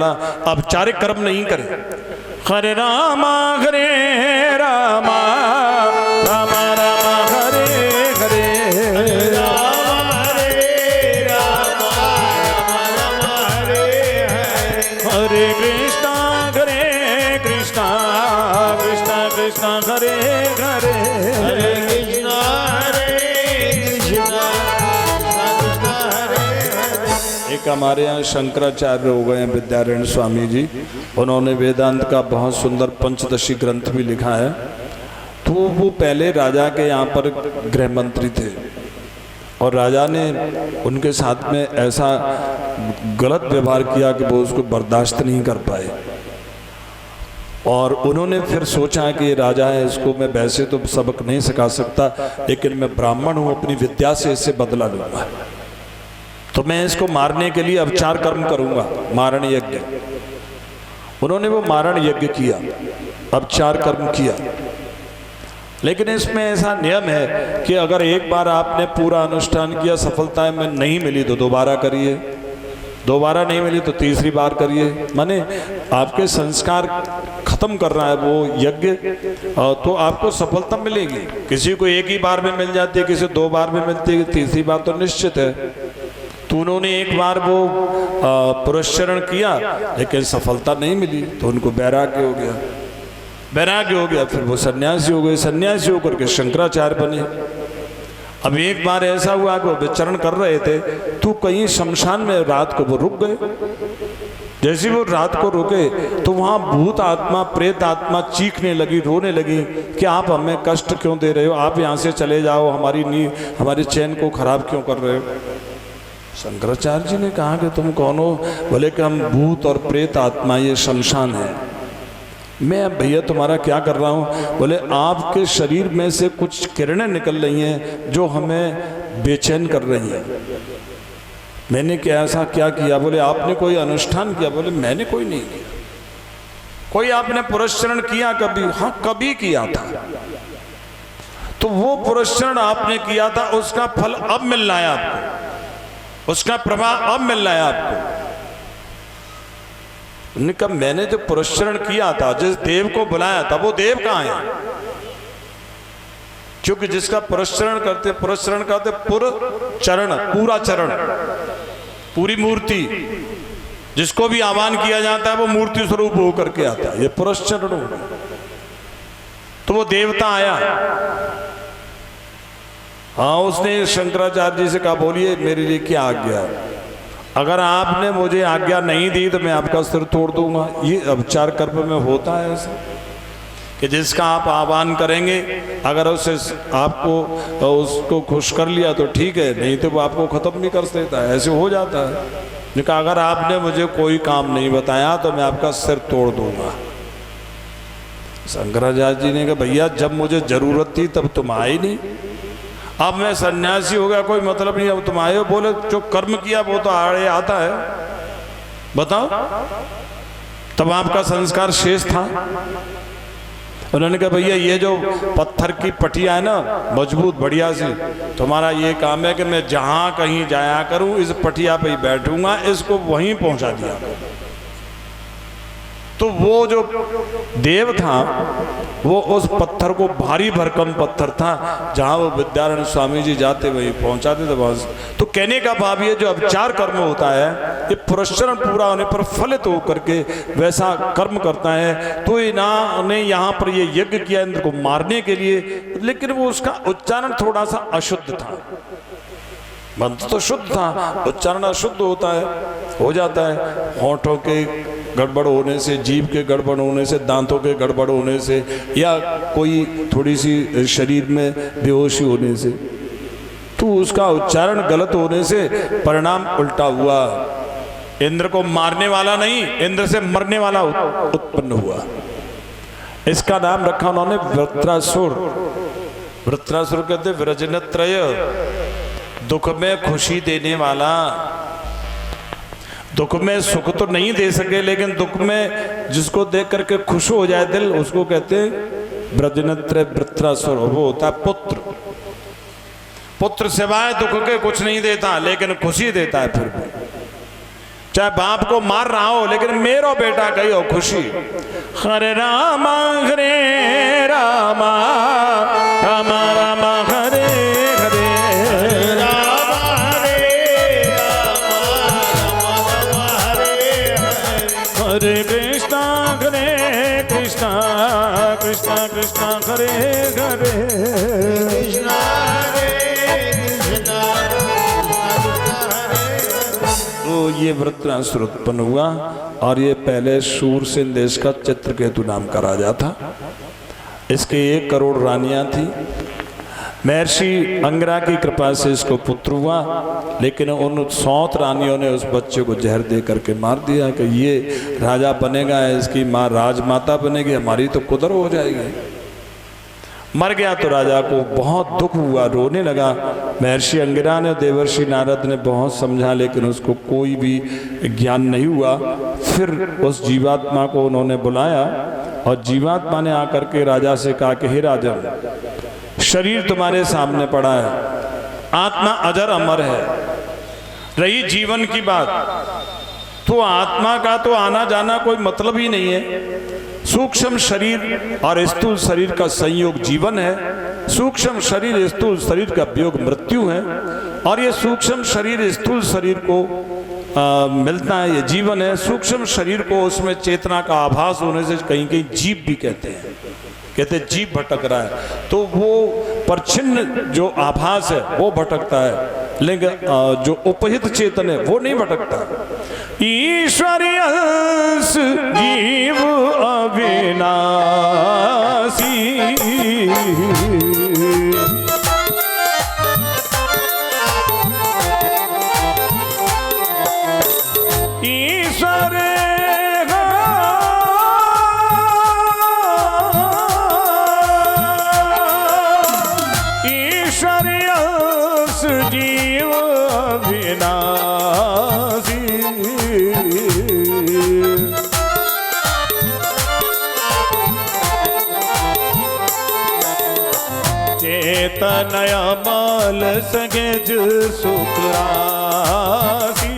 राजा अब चारिक कर्म नहीं करे। हरे रामा रामा राम राम हरे हरे राम हरे राम राम हरे हरे हरे कृष्णा कृष्णा कृष्णा हरे हरे हरे कृष्णा हरे हरे। एक हमारे यहाँ शंकराचार्य हो गए हैं विद्यारण्य स्वामी जी, उन्होंने वेदांत का बहुत सुंदर पंचदशी ग्रंथ भी लिखा है। तो वो पहले राजा के यहाँ पर गृह मंत्री थे और राजा ने उनके साथ में ऐसा गलत व्यवहार किया कि वो उसको बर्दाश्त नहीं कर पाए और उन्होंने फिर सोचा कि ये राजा है, इसको मैं वैसे तो सबक नहीं सिखा सकता, लेकिन मैं ब्राह्मण हूँ, अपनी विद्या से इससे बदला लूंगा, तो मैं इसको मारने के लिए अब 4 कर्म करूंगा, मारण यज्ञ। उन्होंने वो मारण यज्ञ किया, अब 4 कर्म किया। लेकिन इसमें ऐसा नियम है कि अगर एक बार आपने पूरा अनुष्ठान किया, सफलता में नहीं मिली तो दोबारा करिए, दोबारा नहीं मिली तो तीसरी बार करिए। माने आपके संस्कार खत्म कर रहा है वो यज्ञ, तो आपको सफलता मिलेगी। किसी को एक ही बार में मिल जाती है, किसी 2 बार में मिलती है, तीसरी बार तो निश्चित है। तो उन्होंने एक बार वो पुरस्चरण किया लेकिन सफलता नहीं मिली, तो उनको वैराग्य हो गया, वैराग्य हो गया, फिर वो सन्यासी हो गए, सन्यासी होकर के शंकराचार्य बने। अब एक बार ऐसा हुआ कि वो विचरण कर रहे थे तो कहीं शमशान में रात को वो रुक गए। जैसे वो रात को रुके तो वहाँ भूत आत्मा प्रेत आत्मा चीखने लगी, रोने लगी कि आप हमें कष्ट क्यों दे रहे हो, आप यहाँ से चले जाओ, हमारी नींद हमारे चैन को खराब क्यों कर रहे हो। शंकराचार्य जी ने कहा कि तुम कौन हो? बोले कि हम भूत और प्रेत आत्मा, ये शमशान है। मैं भैया तुम्हारा क्या कर रहा हूँ? बोले आपके शरीर में से कुछ किरणें निकल रही हैं जो हमें बेचैन कर रही हैं। मैंने क्या ऐसा क्या किया? बोले आपने कोई अनुष्ठान किया? बोले मैंने कोई नहीं किया। कोई आपने पुरस्चरण किया कभी? हाँ कभी किया था। तो वो पुरस्चरण आपने किया था, उसका फल अब मिल रहा है आपको, उसका प्रभाव अब मिल रहा है आपको। उन्होंने कहा मैंने जो पुरस्चरण किया था, जिस देव को बुलाया था, वो देव कहाँ है? क्योंकि जिसका पुरस्चरण करते पुरचरण, पूरा चरण, पूरी मूर्ति, जिसको भी आह्वान किया जाता है वो मूर्ति स्वरूप होकर के आता है, ये पुरस्चरण हो। तो वो देवता आया, हाँ उसने शंकराचार्य जी से कहा बोलिए मेरे लिए क्या आज्ञा है? अगर आपने मुझे आज्ञा नहीं दी तो मैं आपका सिर तोड़ दूंगा। ये अब 4 कर्म में होता है ऐसा कि जिसका आप आह्वान करेंगे, अगर उससे आपको उसको खुश कर लिया तो ठीक है, नहीं तो वो आपको खत्म भी कर देता है, ऐसे हो जाता है। ने कहा अगर आपने मुझे कोई काम नहीं बताया तो मैं आपका सिर तोड़ दूंगा। शंकराचार्य जी ने कहा भैया जब मुझे जरूरत थी तब तुम आए नहीं, अब मैं सन्यासी हो गया, कोई मतलब नहीं, अब तुम आए हो। बोले जो कर्म किया वो तो आड़े आता है, बताओ तब आपका संस्कार शेष था। उन्होंने कहा भैया ये जो पत्थर की पटिया है ना मजबूत बढ़िया सी, तुम्हारा ये काम है कि मैं जहां कहीं जाया करूं इस पटिया पे ही बैठूंगा, इसको वहीं पहुंचा दिया। तो वो जो देव था वो उस पत्थर को, भारी भरकम पत्थर था, जहां वो विद्यारण्य स्वामी जी जाते वहीं पहुंचाते थे बस। तो कहने का भाव ये जो अब 4 कर्म होता है, ये पुरस्चरण पूरा होने पर फलित होकर के वैसा कर्म करता है। तो इन्होंने यहाँ पर ये यज्ञ किया इंद्र को मारने के लिए, लेकिन वो उसका उच्चारण थोड़ा सा अशुद्ध था। मंत्र तो शुद्ध था, उच्चारण अशुद्ध होता है, हो जाता है। होठों के गड़बड़ होने से, जीभ के गड़बड़ होने से, दांतों के गड़बड़ होने से, या कोई थोड़ी सी शरीर में बेहोशी होने से, तो उसका उच्चारण गलत होने से परिणाम उल्टा हुआ। इंद्र को मारने वाला नहीं, इंद्र से मरने वाला उत्पन्न हुआ। इसका नाम रखा उन्होंने वृत्रासुर। वृत्रासुर कहते व्रजनत्रय, दुख में खुशी देने वाला। दुख में सुख तो नहीं दे सके, लेकिन दुख में जिसको देख करके खुश हो जाए दिल, उसको कहते हैं व्रजनत्रय वृत्रासुर। वो होता है पुत्र। पुत्र सिवाय दुख के कुछ नहीं देता, लेकिन खुशी देता है फिर भी। चाहे बाप को मार रहा हो, लेकिन मेरो बेटा कही हो खुशी। हरे रामा रामा रामा रामा हरे हरे रामा हरे रामा रामा हरे हरे कृष्णा कृष्णा कृष्णा कृष्णा हरे हरे कृष्णा तो ये वृत्रासुर उत्पन्न हुआ और ये पहले शूरसेन देश का चित्रकेतु नाम का राजा था। इसके 1 करोड़ रानियां थी। महर्षि अंगिरा की कृपा से इसको पुत्र हुआ, लेकिन उन 100 रानियों ने उस बच्चे को जहर दे करके मार दिया कि ये राजा बनेगा, इसकी माँ राजमाता बनेगी, हमारी तो कुदर हो जाएगी। मर गया तो राजा को बहुत दुख हुआ, रोने लगा। महर्षि अंगिरा ने, देवर्षि नारद ने बहुत समझा, लेकिन उसको कोई भी ज्ञान नहीं हुआ। फिर उस जीवात्मा को उन्होंने बुलाया और जीवात्मा ने आकर के राजा से कहा कि हे राजन, शरीर तुम्हारे सामने पड़ा है, आत्मा अजर अमर है। रही जीवन की बात, तो आत्मा का तो आना जाना कोई मतलब ही नहीं है। सूक्ष्म शरीर और स्थूल शरीर का संयोग जीवन है, सूक्ष्म शरीर स्थूल शरीर का वियोग मृत्यु है, और ये सूक्ष्म शरीर स्थूल शरीर को मिलता है, ये जीवन है। सूक्ष्म शरीर को उसमें चेतना का आभास होने से कहीं कहीं जीव भी कहते हैं, जीव भटक रहा है, तो वो परछिन्न जो आभास है वो भटकता है, लेकिन जो उपहित चेतन है वो नहीं भटकता। ईश्वरीय जीव अविनाशी, ईश्वर जीव अविनाशी, चेतनय माल सगेज सुखरासी,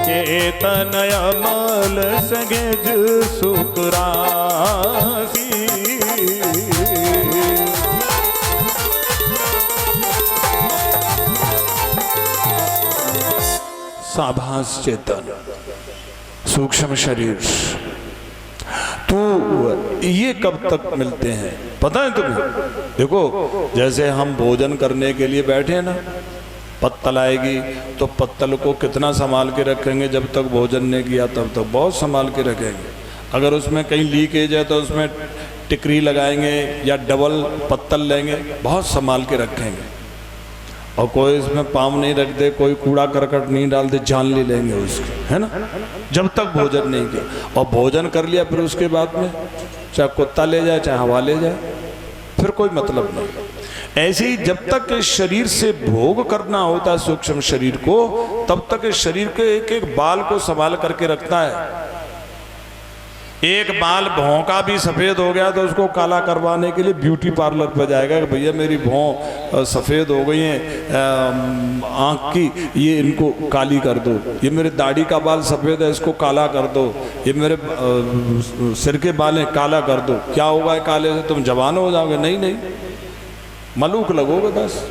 चेतनय माल सगेज सुखरासी। साभास चेतन, सूक्ष्म शरीर, तो ये कब तक मिलते हैं पता है तुम्हें? देखो, जैसे हम भोजन करने के लिए बैठे हैं ना, पत्तल आएगी तो पत्तल को कितना संभाल के रखेंगे, जब तक भोजन नहीं किया तब तक बहुत संभाल के रखेंगे। अगर उसमें कहीं लीकेज है तो उसमें टिकरी लगाएंगे या डबल पत्तल लेंगे, बहुत संभाल के रखेंगे। और कोई इसमें पाँव नहीं रख दे, कोई कूड़ा करकट नहीं डाल दे, जान ले लेंगे उसकी, है ना, जब तक भोजन नहीं किया। और भोजन कर लिया फिर उसके बाद में चाहे कुत्ता ले जाए चाहे हवा ले जाए, फिर कोई मतलब नहीं। ऐसे ही जब तक इस शरीर से भोग करना होता है सूक्ष्म शरीर को, तब तक इस शरीर के एक एक बाल को संभाल करके रखता है। एक बाल भौं का भी सफ़ेद हो गया तो उसको काला करवाने के लिए ब्यूटी पार्लर पर जाएगा कि भैया मेरी भौं सफ़ेद हो गई है आँख की, ये इनको काली कर दो, ये मेरे दाढ़ी का बाल सफ़ेद है इसको काला कर दो, ये मेरे सिर के बाल हैं काला कर दो। क्या होगा काले से? तुम जवान हो जाओगे? नहीं नहीं, मलूक लगोगे बस।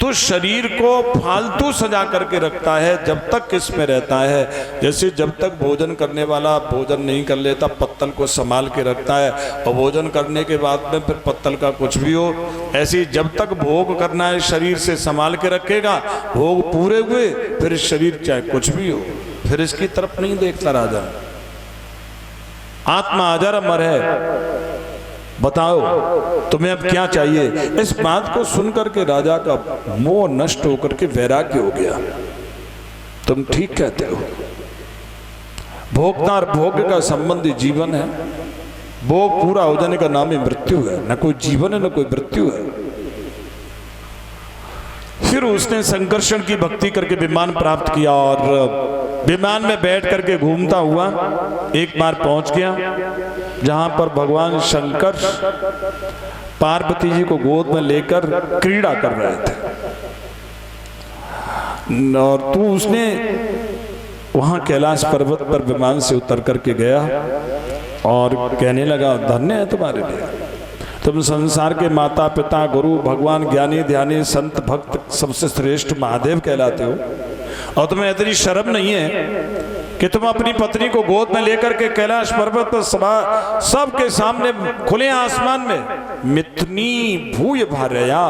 तो शरीर को फालतू सजा करके रखता है जब तक इसमें रहता है। जैसे जब तक भोजन करने वाला भोजन नहीं कर लेता, पत्तल को संभाल के रखता है, और भोजन करने के बाद में फिर पत्तल का कुछ भी हो, ऐसे जब तक भोग करना है शरीर से संभाल के रखेगा, भोग पूरे हुए फिर शरीर चाहे कुछ भी हो फिर इसकी तरफ नहीं देखता राजा। आत्मा अजर अमर है, बताओ तुम्हें अब क्या चाहिए? इस बात को सुनकर के राजा का मोह नष्ट होकर के वैराग्य हो गया। तुम ठीक कहते हो, भोगता और भोग का संबंधी जीवन है, भोग पूरा हो जाने का नाम ही मृत्यु है, न कोई जीवन है न कोई मृत्यु है। फिर उसने संकर्षण की भक्ति करके विमान प्राप्त किया और विमान में बैठ करके घूमता हुआ एक बार पहुंच गया जहां पर भगवान शंकर पार्वती जी को गोद में लेकर क्रीड़ा कर रहे थे, और तू उसने वहां कैलाश पर्वत पर विमान से उतर करके गया और कहने लगा धन्य है तुम्हारे लिए, तुम संसार के माता पिता गुरु भगवान ज्ञानी ध्यानी संत भक्त सबसे श्रेष्ठ महादेव कहलाते हो, और तुम्हें इतनी शर्म नहीं है कि तुम अपनी पत्नी को गोद में लेकर के कैलाश पर्वत पर सबके सामने खुले आसमान में मिथुनी भूय भार्या,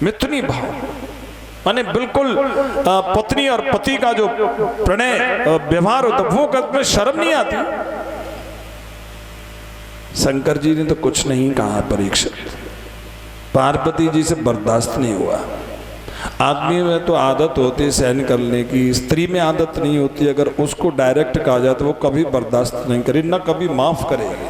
मिथुनी भाव माने बिल्कुल पत्नी और पति का जो प्रणय व्यवहार होता वो में शर्म नहीं आती। शंकर जी ने तो कुछ नहीं कहा, परीक्षित पार्वती जी से बर्दाश्त नहीं हुआ। आदमी में तो आदत होती है सहन करने की, स्त्री में आदत नहीं होती। अगर उसको डायरेक्ट कहा जाए तो वो कभी बर्दाश्त नहीं करे, ना कभी माफ करेगी।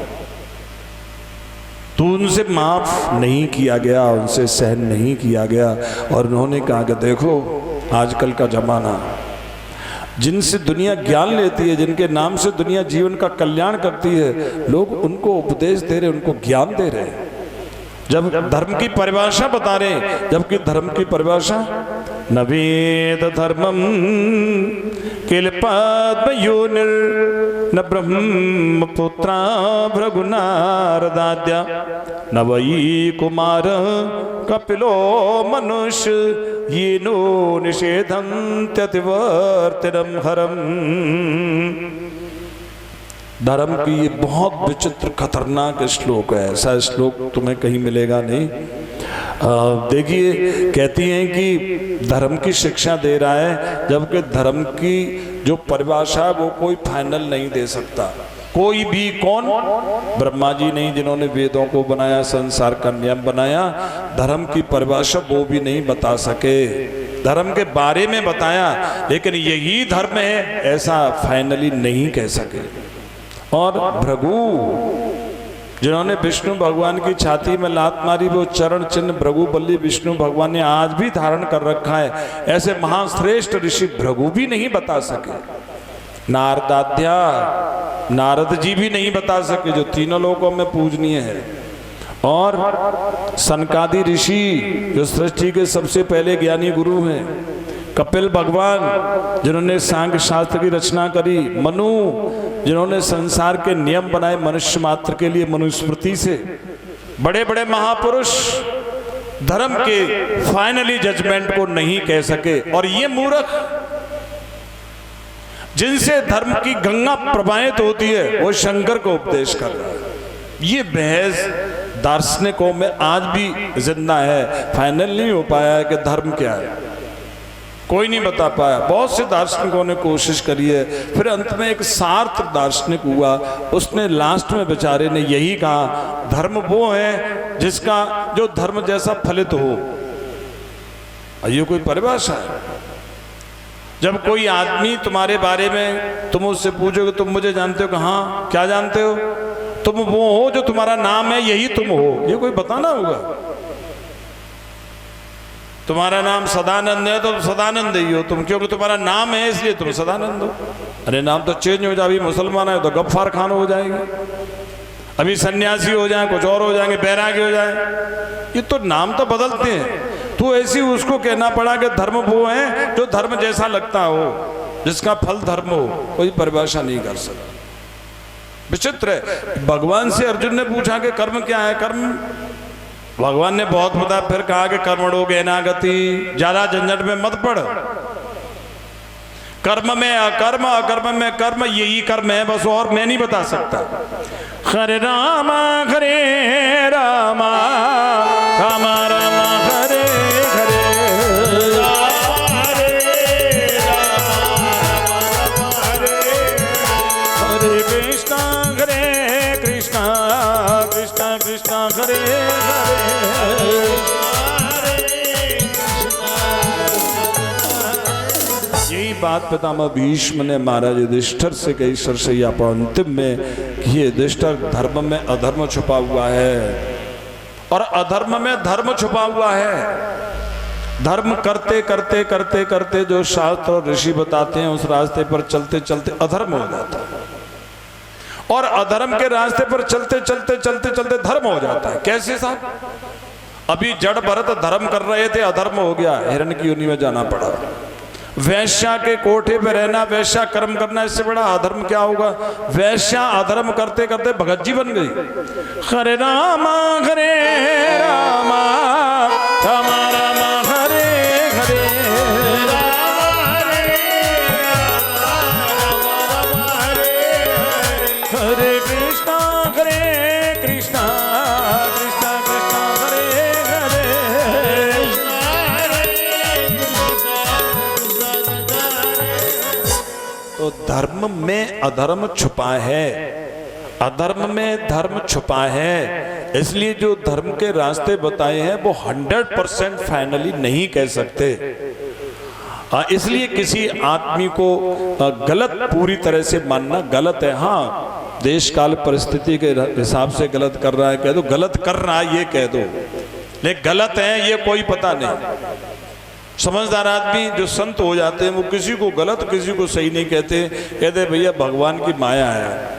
तो उनसे माफ नहीं किया गया, उनसे सहन नहीं किया गया, और उन्होंने कहा कि देखो आजकल का जमाना, जिनसे दुनिया ज्ञान लेती है, जिनके नाम से दुनिया जीवन का कल्याण करती है, लोग उनको उपदेश दे रहे, उनको ज्ञान दे रहे, जब धर्म की परिभाषा बता रहे, जबकि धर्म की परिभाषा न वेद धर्मम किल पद्मयोनिर न ब्रह्म पुत्रा भृगुनारदाद्या न वै कुमार कपिलो मनुष्य ये नो निषेधन्त्यतिवर्तिनम हरम। धर्म की ये बहुत विचित्र खतरनाक श्लोक है, ऐसा श्लोक तुम्हें कहीं मिलेगा नहीं। देखिए कहती हैं कि धर्म की शिक्षा दे रहा है, जबकि धर्म की जो परिभाषा वो कोई फाइनल नहीं दे सकता कोई भी। कौन? ब्रह्मा जी नहीं, जिन्होंने वेदों को बनाया, संसार का नियम बनाया, धर्म की परिभाषा वो भी नहीं बता सके। धर्म के बारे में बताया, लेकिन यही धर्म है ऐसा फाइनली नहीं कह सके। और भृगु जिन्होंने विष्णु भगवान की छाती में लात मारी, वो चरण चिन्ह भृगु बल्ली विष्णु भगवान ने आज भी धारण कर रखा है, ऐसे महाश्रेष्ठ ऋषि भृगु भी नहीं बता सके। नारदाद्या नारद जी भी नहीं बता सके, जो तीनों लोकों में पूजनीय है। और सनकादि ऋषि जो सृष्टि के सबसे पहले ज्ञानी गुरु हैं, कपिल भगवान जिन्होंने सांख्य शास्त्र की रचना करी, मनु जिन्होंने संसार के नियम बनाए मनुष्य मात्र के लिए मनुस्मृति से, बड़े बड़े महापुरुष धर्म के फाइनली जजमेंट को नहीं कह सके। और ये मूर्ख जिनसे धर्म की गंगा प्रवाहित होती है, वो शंकर को उपदेश कर रहा है। ये बहस दार्शनिकों में आज भी जिंदा है, फाइनल नहीं हो पाया है कि धर्म क्या है, कोई नहीं बता पाया। बहुत से दार्शनिकों ने कोशिश करी है, फिर अंत में एक सार्थ दार्शनिक हुआ, उसने लास्ट में बेचारे ने यही कहा, धर्म वो है जिसका जो धर्म जैसा फलित हो। ये कोई परिभाषा है? जब कोई आदमी तुम्हारे बारे में तुम उससे पूछोगे तुम मुझे जानते हो, हाँ क्या जानते हो, तुम वो हो जो तुम्हारा नाम है, यही तुम हो, ये कोई बताना होगा। तुम्हारा नाम सदानंद है तो सदानंद ही हो तुम, क्योंकि तुम्हारा नाम है इसलिए तुम सदानंद हो। अरे नाम तो चेंज हो जाए, अभी मुसलमान है तो गफ्फार खान हो जाएंगे, अभी सन्यासी हो जाए, कुछ और हो जाएंगे, बैरागी हो जाए, ये तो नाम तो बदलते हैं। तो ऐसी उसको कहना पड़ा कि धर्म वो है जो धर्म जैसा लगता हो, जिसका फल धर्म हो, कोई परिभाषा नहीं कर सकता। विचित्र है। भगवान से अर्जुन ने पूछा कि कर्म क्या है? कर्म भगवान ने बहुत बताया, फिर कहा कि कर्मणो ज्ञानागति, ज्यादा झंझट में मत पड़। कर्म में अकर्म, अकर्म में कर्म, यही कर्म है बस, और मैं नहीं बता सकता। हरे राम हरे राम राम राम हरे हरे, हरे कृष्णा कृष्णा कृष्णा हरे हरे। यही बात पितामह भीष्म ने महाराज युधिष्ठिर से कही सरसैया पर अंतिम में कि ये युधिष्ठिर धर्म में अधर्म छुपा हुआ है, और अधर्म में धर्म छुपा हुआ है। धर्म करते करते करते करते जो शास्त्र और ऋषि बताते हैं, उस रास्ते पर चलते चलते अधर्म हो जाता है। और अधर्म के रास्ते पर चलते चलते चलते चलते धर्म हो जाता है। कैसे साहब? अभी जड़ भरत धर्म कर रहे थे, अधर्म हो गया, हिरण की योनि में जाना पड़ा। वैश्या के कोठे पे रहना, वैश्या कर्म करना, इससे बड़ा अधर्म क्या होगा? वैश्या अधर्म करते करते भगत जी बन गई। हरे रामा हरे रामा रामा रामा हरे हरे, हरे कृष्णा कृष्णा कृष्णा कृष्णा हरे हरे। तो धर्म में अधर्म छुपा है, अधर्म में धर्म छुपा है। इसलिए जो धर्म के रास्ते बताए हैं वो 100% फाइनली नहीं कह सकते। इसलिए किसी आदमी को गलत पूरी तरह से मानना गलत है। हाँ, देश काल परिस्थिति के हिसाब से गलत कर रहा है कह दो, गलत कर रहा है ये कह दो, लेकिन गलत है ये कोई पता नहीं। समझदार आदमी जो संत हो जाते हैं वो किसी को गलत किसी को सही नहीं कहते, कहते भैया भगवान की माया है,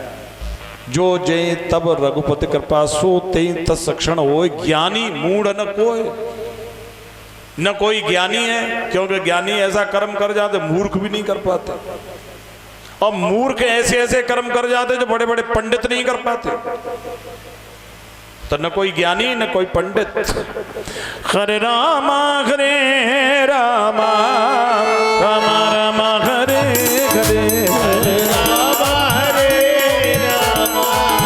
जो जय तब रघुपति कृपा सो तेई तत्सक्षण होए, ज्ञानी मूढ़ न कोई, न कोई ज्ञानी है, क्योंकि ज्ञानी ऐसा कर्म कर जाते मूर्ख भी नहीं कर पाते, और मूर्ख ऐसे ऐसे कर्म कर जाते जो बड़े बड़े पंडित नहीं कर पाते। तो न कोई ज्ञानी न कोई पंडित। हरे रामा रामा रामा रामा हरे हरे, हरे रामा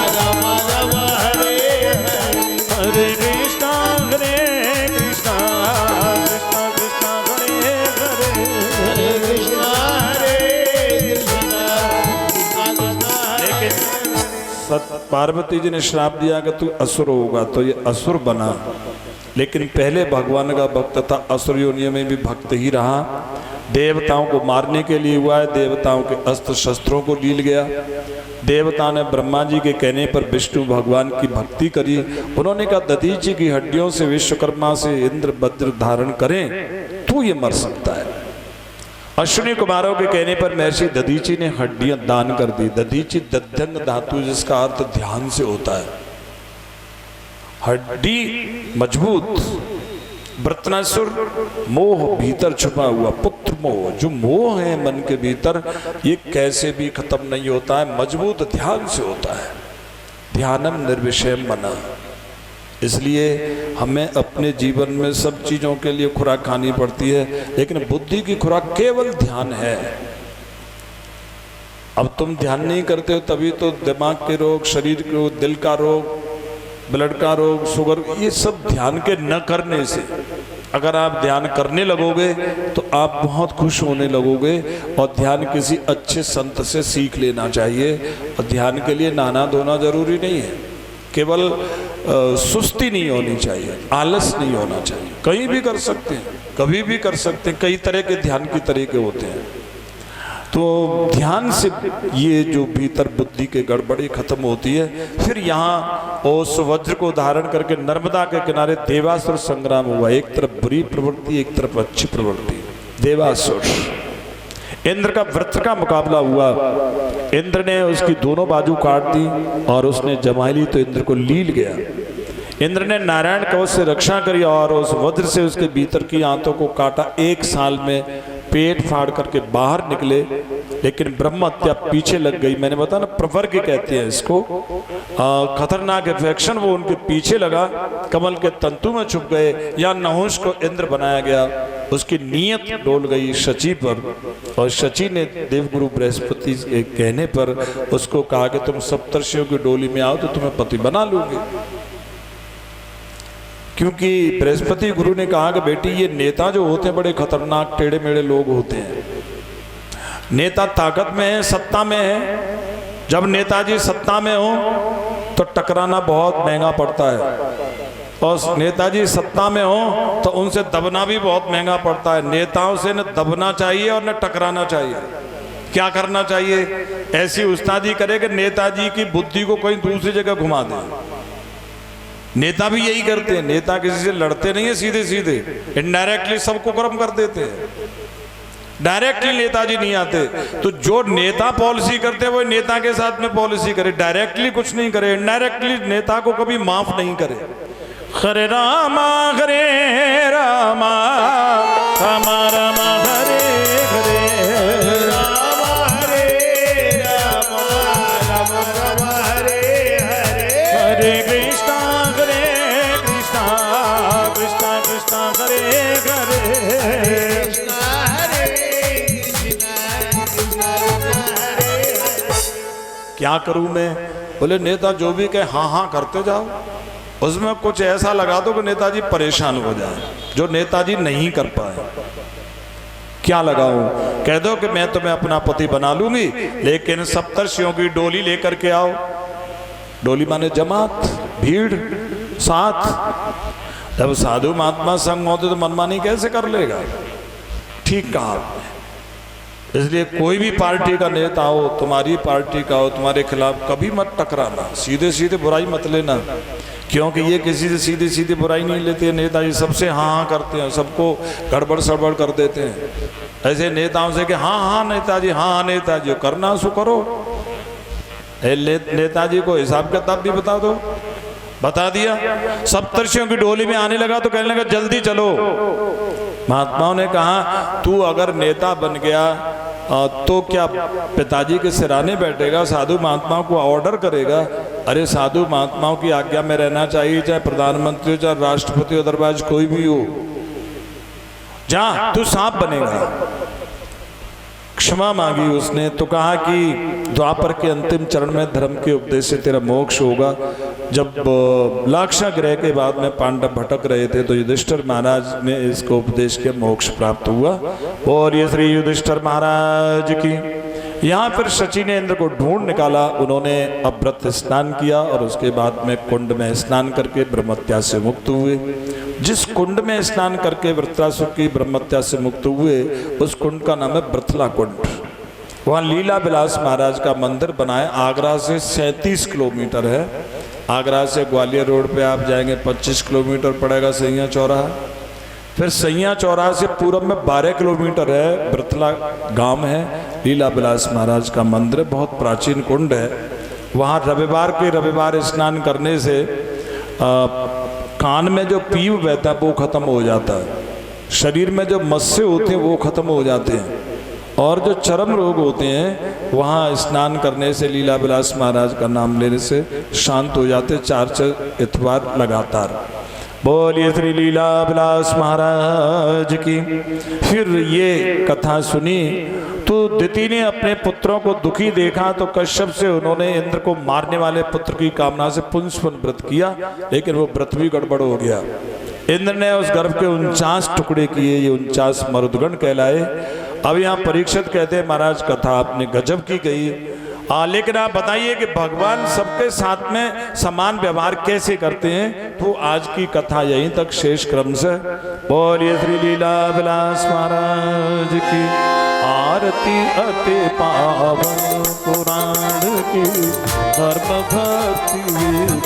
रामा रामा हरे हरे, हरे कृष्णा कृष्णा कृष्णा कृष्णा हरे हरे, हरे कृष्णा पार्वती जी ने श्राप दिया कि तू असुर होगा, तो ये असुर बना, लेकिन पहले भगवान का भक्त था, असुर योनि में भी भक्त ही रहा। देवताओं को मारने के लिए हुआ है, देवताओं के अस्त्र शस्त्रों को लील गया। देवता ने ब्रह्मा जी के कहने पर विष्णु भगवान की भक्ति करी। उन्होंने कहा दधीची की हड्डियों से विश्वकर्मा से इंद्र वज्र धारण करें तो ये मर सकता है। अश्विनी कुमारों के कहने पर महर्षि दधीची ने हड्डियां दान कर दी। दधीची दध्यंग धातु जिसका अर्थ ध्यान से होता है, हड्डी मजबूत। वृत्रनासुर मोह भीतर छुपा हुआ, पुत्र मोह, जो मोह है मन के भीतर, ये कैसे भी खत्म नहीं होता है, मजबूत ध्यान से होता है। ध्यानम निर्विषयम मना। इसलिए हमें अपने जीवन में सब चीज़ों के लिए खुराक खानी पड़ती है, लेकिन बुद्धि की खुराक केवल ध्यान है। अब तुम ध्यान नहीं करते हो तभी तो दिमाग के रोग, शरीर के रोग, दिल का रोग, ब्लड का रोग, शुगर, ये सब ध्यान के न करने से। अगर आप ध्यान करने लगोगे तो आप बहुत खुश होने लगोगे। और ध्यान किसी अच्छे संत से सीख लेना चाहिए। और ध्यान के लिए नहाना धोना जरूरी नहीं है, केवल सुस्ती नहीं होनी चाहिए, आलस नहीं होना चाहिए। कहीं भी कर सकते हैं, कभी भी कर सकते हैं। कई तरह के ध्यान के तरीके होते हैं। तो ध्यान से ये जो भीतर बुद्धि के गड़बड़ी खत्म होती है। फिर यहाँ उस वज्र को धारण करके नर्मदा के किनारे देवासुर संग्राम हुआ। एक तरफ बुरी प्रवृत्ति, एक तरफ अच्छी प्रवृत्ति। देवासुर, इंद्र का वृत्र का मुकाबला हुआ। इंद्र ने उसकी दोनों बाजू काट दी और उसने जमाई ली तो इंद्र को लील गया। इंद्र ने नारायण कवच से रक्षा करी और उस वज्र से उसके भीतर की आंतों को काटा। 1 साल में पेट फाड़ करके बाहर निकले, लेकिन ब्रह्म हत्या पीछे लग गई। मैंने बताया ना, प्रवर्ग कहते हैं इसको, खतरनाक इन्फेक्शन वो उनके पीछे लगा, कमल के तंतु में छुप गए। या नहुष को इंद्र बनाया गया, उसकी नीयत डोल गई शची पर, और शची ने देवगुरु बृहस्पति के कहने पर उसको कहा कि तुम सप्तर्षियों की डोली में आओ तो तुम्हें पति बना लूंगी। क्योंकि बृहस्पति गुरु ने कहा कि बेटी ये नेता जो होते हैं बड़े खतरनाक टेढ़े मेढ़े लोग होते हैं। नेता ताकत में है, सत्ता में है। जब नेताजी सत्ता में हो तो टकराना बहुत महंगा पड़ता है, और नेताजी सत्ता में हो तो उनसे दबना भी बहुत महंगा पड़ता है। नेताओं से न दबना चाहिए और न टकराना चाहिए। क्या करना चाहिए? ऐसी उस्तादी करे कि नेताजी की बुद्धि को कहीं दूसरी जगह घुमा दे। नेता भी यही करते हैं। नेता किसी से लड़ते नहीं है सीधे सीधे, इनडायरेक्टली सबको गर्म कर देते हैं। डायरेक्टली नेताजी नहीं आते। तो जो नेता पॉलिसी करते हैं वो नेता के साथ में पॉलिसी करे, डायरेक्टली कुछ नहीं करे, इनडायरेक्टली नेता को कभी माफ नहीं करे। हरे रामा रामा रामा रामा हरे हरे राम हरे राम राम राम हरे हरे हरे कृष्णा कृष्णा कृष्णा हरे हरे। कृष्ण हरे कृष्ण हरे हरे। क्या करूं मैं? बोले नेता जो भी कहे हाँ हाँ करते जाओ, उसमें कुछ ऐसा लगा दो कि नेताजी परेशान हो जाए, जो नेताजी नहीं कर पाए। क्या लगाऊं? कह दो कि मैं तुम्हें अपना पति बना लूंगी, लेकिन सप्तर्षियों की डोली लेकर के आओ। डोली माने जमात, भीड़, साथ। जब साधु महात्मा संग होते तो मनमानी कैसे कर लेगा? ठीक कहा आपने। इसलिए कोई भी पार्टी का नेता हो, तुम्हारी पार्टी का हो, तुम्हारे खिलाफ कभी मत टकराना, सीधे सीधे बुराई मत लेना, क्योंकि ये किसी से सीधी सीधी बुराई नहीं लेते हैं। नेताजी सबसे हाँ हाँ करते हैं, सबको गड़बड़ सड़बड़ कर देते हैं। ऐसे नेताओं से कि हाँ हाँ नेताजी, हाँ नेताजी, करना सो करो। नेताजी को हिसाब किताब भी बता दो, बता दिया। सप्तर्षियों की डोली में आने लगा तो कहने लगा जल्दी चलो। महात्माओं ने कहा तू अगर नेता बन गया तो क्या पिताजी के सिराने बैठेगा, साधु महात्माओं को ऑर्डर करेगा? अरे साधु महात्माओं की आज्ञा में रहना चाहिए, चाहे प्रधानमंत्री हो, चाहे राष्ट्रपति हो, दरबाज कोई भी हो। जा तू सांप बनेगा। क्षमा मांगी उसने तो कहा कि द्वापर के अंतिम चरण में धर्म के उपदेश से तेरा मोक्ष होगा। जब लाक्षागृह के बाद में पांडव भटक रहे थे तो युधिष्ठिर महाराज ने इसको उपदेश के मोक्ष प्राप्त हुआ। और ये श्री युधिष्ठिर महाराज की। यहाँ फिर शची ने इंद्र को ढूंढ निकाला। उन्होंने अभ्रत स्नान किया और उसके बाद में कुंड में स्नान करके ब्रह्मत्या से मुक्त हुए। जिस कुंड में स्नान करके वृत्रासुर की ब्रह्मत्या से मुक्त हुए उस कुंड का नाम है ब्रथला कुंड। वहाँ लीला विलास महाराज का मंदिर बनाए। आगरा से 37 किलोमीटर है। आगरा से ग्वालियर रोड पे आप जाएंगे 25 किलोमीटर पड़ेगा सैया चौराहा। फिर सैया चौराहा से पूरब में 12 किलोमीटर है, ब्रथला गांव है। लीला विलास महाराज का मंदिर बहुत प्राचीन कुंड है। वहाँ रविवार के रविवार स्नान करने से कान में जो पीव बहता है वो खत्म हो जाता है, शरीर में जो मस्से होते हैं वो खत्म हो जाते हैं, और जो चर्म रोग होते हैं वहाँ स्नान करने से, लीला विलास महाराज का नाम लेने से शांत हो जाते। 4 इतवार लगातार। बोलिए श्री लीला विलास महाराज की। फिर ये कथा सुनी तो दिति ने अपने पुत्रों को दुखी देखा तो कश्यप से उन्होंने इंद्र को मारने वाले पुत्र की कामना से पुंसवन व्रत किया, लेकिन वो व्रत भी गड़बड़ हो गया। इंद्र ने उस गर्भ के 49 टुकड़े किए, ये 49 मरुदगण कहलाए। अब यहाँ परीक्षित कहते हैं महाराज कथा आपने गजब की गई, लेकिन आप बताइए कि भगवान सबके साथ में समान व्यवहार कैसे करते हैं। तो आज की कथा यहीं तक शेष क्रम से। बोलिए श्री लीला विलास महाराज की। आरती अति पावन पुराण की, धर्म भक्ति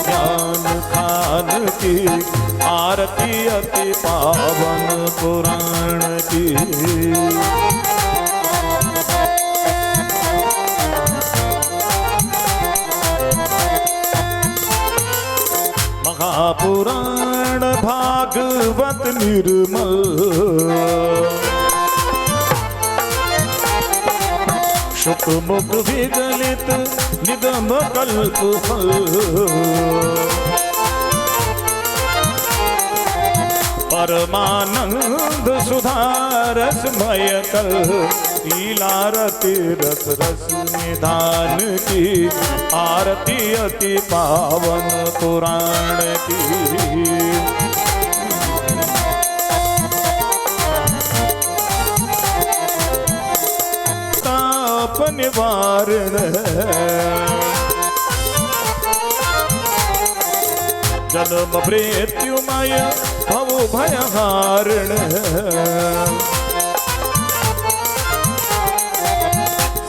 ज्ञान खान की। आरती अति पावन पुराण की। महापुराण भागवत निर्मल, शुक मुख विगलित निगम कल्प फल। परमानंद सुधारसमय कल, लीलारति रस रस निधान की। आरती अति पावन पुराण की। ताप निवारण जन्म मृत्युमय भव भयहारण।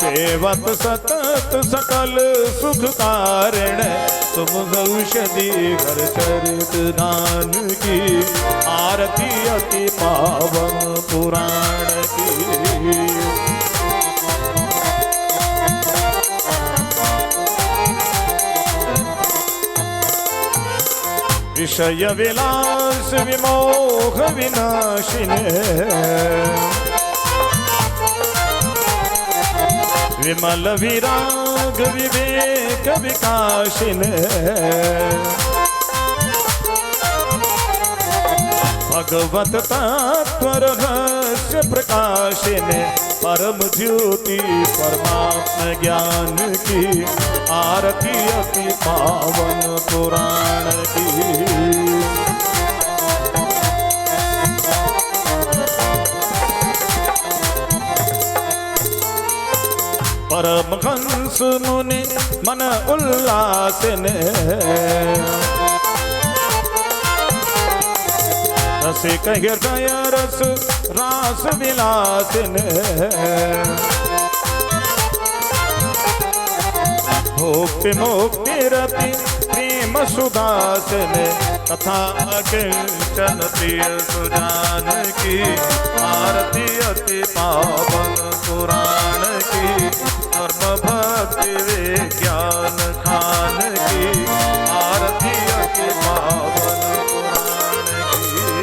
सेवत सतत सकल सुख कारण, तुम औषधि घर चरित दान की। आरती अति पावन पुराण की। विषय विलास विमोह विनाशिने विमल विराग विवेक विकाशिने भगवत तत्व रहस्य प्रकाशिने परम ज्योति परमात्म ज्ञान की आरती अति पावन पुराण की। परमहंस मुनि मन उल्लास ने रसिक हृदय रस रास विलास ने भोक्ति मुक्ति रति प्रेम सुदास ने तथा अकिंचन प्रिय सुजान की आरती अति पावन पुराण की। धर्म भक्ति विज्ञान खान की आरती अति पावन पुराण की।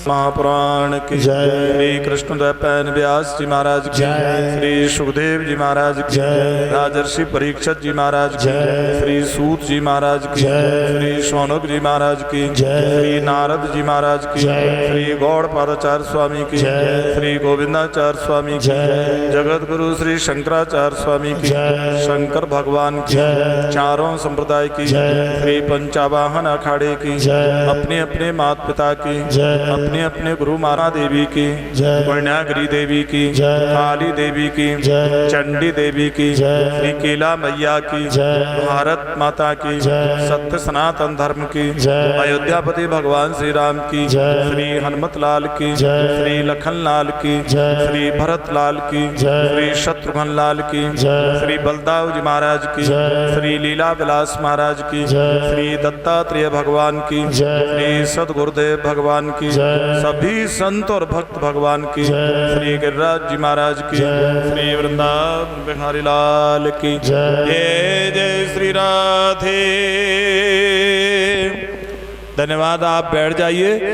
महापुराण की जय। श्री कृष्णद्वैपायन व्यास जी महाराज की जय। श्री सुखदेव जी महाराज की जय। राजर्षि परीक्षित जी महाराज की जय। श्री सूत जी महाराज की जय। श्री शौनक जी महाराज की जय। श्री नारद जी महाराज की जय। श्री गौड़पादाचार्य स्वामी की जय। श्री गोविंदाचार्य स्वामी की जय। जगत गुरु श्री शंकराचार्य स्वामी की जय। शंकर भगवान की जय। चारों संप्रदाय की जय। श्री पंचावाहन अखाड़े की जय। अपने अपने माता पिता की जय। अपने अपने गुरु माता देवी की जय। पुण्यागिरी देवी की जय। काली देवी की जय। चंडी देवी की जय। श्री केला मैया की जय। भारत माता की जय। सत्य सनातन धर्म की जय। अयोध्यापति भगवान श्री राम की जय। श्री हनुमत लाल की जय। श्री लखन लाल की जय। श्री भरत लाल की जय। श्री शत्रुघ्न लाल की जय। श्री बलदाव जी महाराज की जय। श्री लीला विलास महाराज की जय। श्री दत्तात्रेय भगवान की जय। श्री सदगुरुदेव भगवान की जय। सभी संत और भक्त भगवान की जय। श्री गिरिराज जी महाराज की जय। श्री वृंदावन बिहारी लाल की जय। जय जय श्री राधे। धन्यवाद। आप बैठ जाइए।